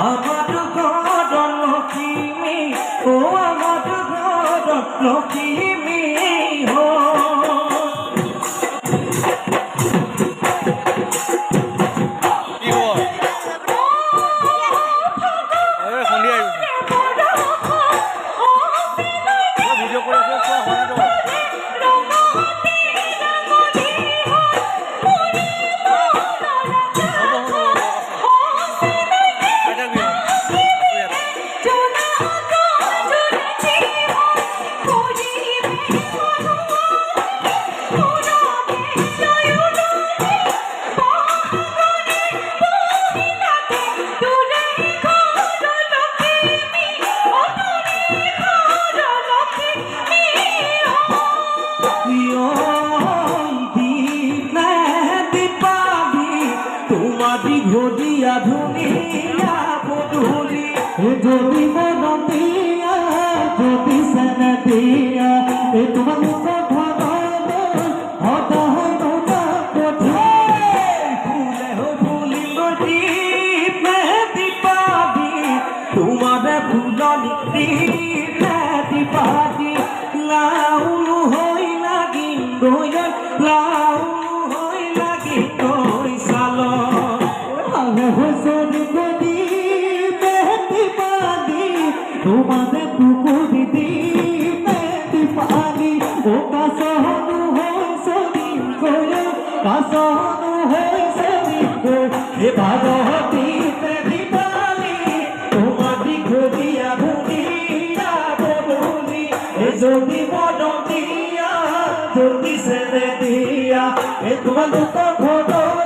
আমার ঘর লক্ষ্মী ও আমার ঘর লক্ষ্মী হো ঘটিয়া ধুনিয়া বধুলি যদি মন দিয়া যদি সেন দিয়া তোমার মুখ তোমার ফুলনি দীপাদি লাউলু হই লাগি লাউলু হই লাগি সাল তোমাদের পুকুরি দি পানি ও কাসহনু হইছে কাসহনু হইছে এ ভাগবতীতে দিবালি তোমাদি ঘটিয়া ধুনিয়া বদুলি এ যদি মন দিয়া যদি সেনে দিয়া এ তোমার দুঃখ ঘট